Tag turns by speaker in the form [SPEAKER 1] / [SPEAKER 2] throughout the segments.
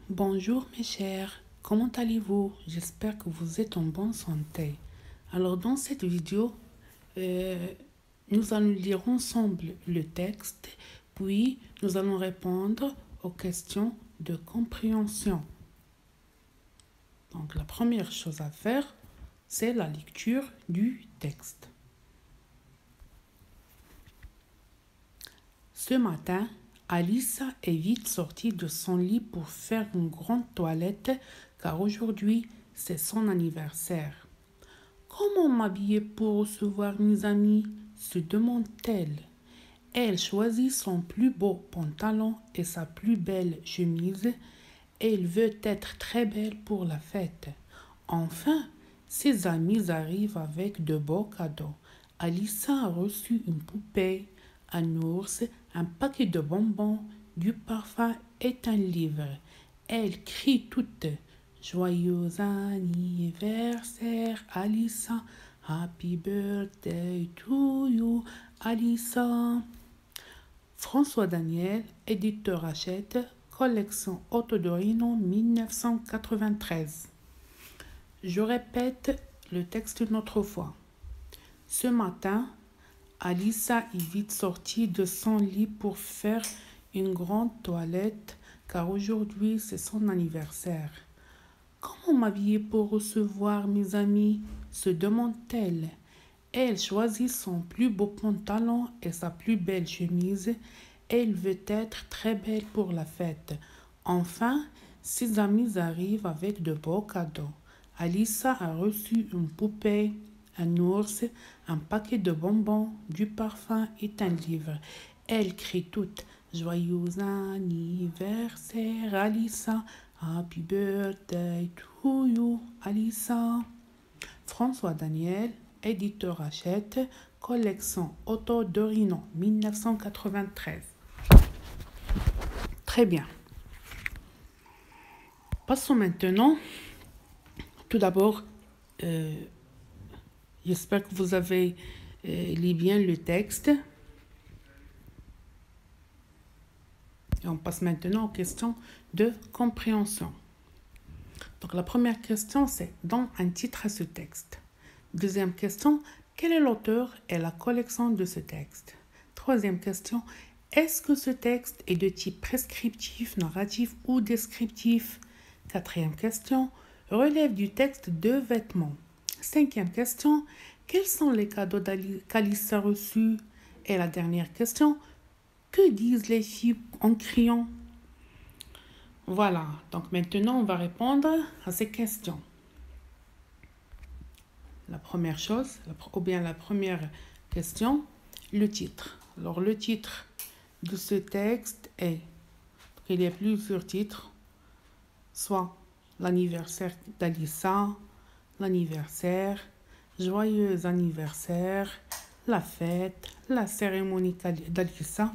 [SPEAKER 1] Bonjour mes chers, comment allez-vous? J'espère que vous êtes en bonne santé. Alors dans cette vidéo, nous allons lire ensemble le texte, puis nous allons répondre aux questions de compréhension. Donc la première chose à faire, c'est la lecture du texte. Ce matin, Alice est vite sortie de son lit pour faire une grande toilette car aujourd'hui c'est son anniversaire. Comment m'habiller pour recevoir mes amis se demande-t-elle. Elle choisit son plus beau pantalon et sa plus belle chemise. Elle veut être très belle pour la fête. Enfin, ses amis arrivent avec de beaux cadeaux. Alice a reçu une poupée, un ours, un paquet de bonbons, du parfum et un livre. Elle crie toute « Joyeux anniversaire, Alissa! Happy birthday to you, Alissa! » François Daniel, éditeur Hachette, collection Autodorino 1993. Je répète le texte une autre fois. Ce matin, Alissa est vite sortie de son lit pour faire une grande toilette car aujourd'hui c'est son anniversaire. Comment m'habiller pour recevoir mes amis se demande-t-elle. Elle choisit son plus beau pantalon et sa plus belle chemise. Elle veut être très belle pour la fête. Enfin, ses amis arrivent avec de beaux cadeaux. Alissa a reçu une poupée, un ours, un paquet de bonbons, du parfum et un livre. Elle crie toute « Joyeux anniversaire, Alissa! Happy birthday to you, Alissa! » François Daniel, éditeur Hachette, collection Autodorino 1993. Très bien. Passons maintenant. Tout d'abord, j'espère que vous avez lu bien le texte. Et on passe maintenant aux questions de compréhension. Donc la première question, c'est « Donne un titre à ce texte ». Deuxième question, quel est l'auteur et la collection de ce texte? Troisième question, est-ce que ce texte est de type prescriptif, narratif ou descriptif? Quatrième question, relève du texte deux vêtements. Cinquième question, quels sont les cadeaux qu'Alice a reçus? Et la dernière question, que disent les filles en criant? Voilà, donc maintenant on va répondre à ces questions. La première chose, ou bien la première question, le titre. Alors le titre de ce texte est, il y a plusieurs titres, soit l'anniversaire d'Alissa, l'anniversaire, joyeux anniversaire, la fête, la cérémonie d'Alissa,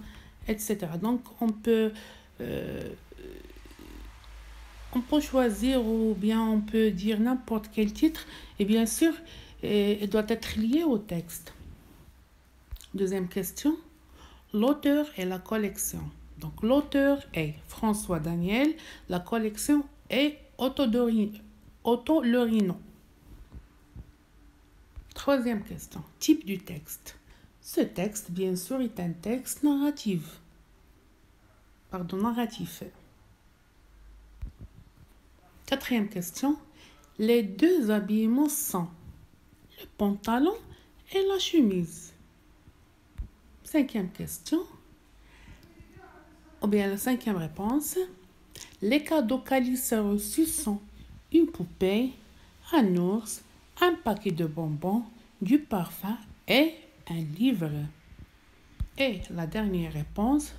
[SPEAKER 1] etc. Donc on peut choisir ou bien on peut dire n'importe quel titre et bien sûr, il doit être lié au texte. Deuxième question, l'auteur et la collection. Donc l'auteur est François Daniel, la collection est Autodorino. Troisième question, type du texte. Ce texte, bien sûr, est un texte narratif. Quatrième question, les deux habillements sont le pantalon et la chemise. Cinquième question, ou bien la cinquième réponse, les cadeaux qu'Alice a reçus sont une poupée, un ours, un paquet de bonbons, du parfum et un livre. Et la dernière réponse,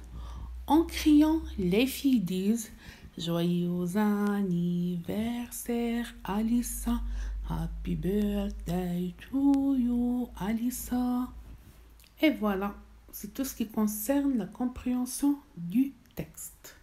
[SPEAKER 1] en criant, les filles disent « Joyeux anniversaire, Alissa! Happy birthday to you, Alissa! » Et voilà, c'est tout ce qui concerne la compréhension du texte.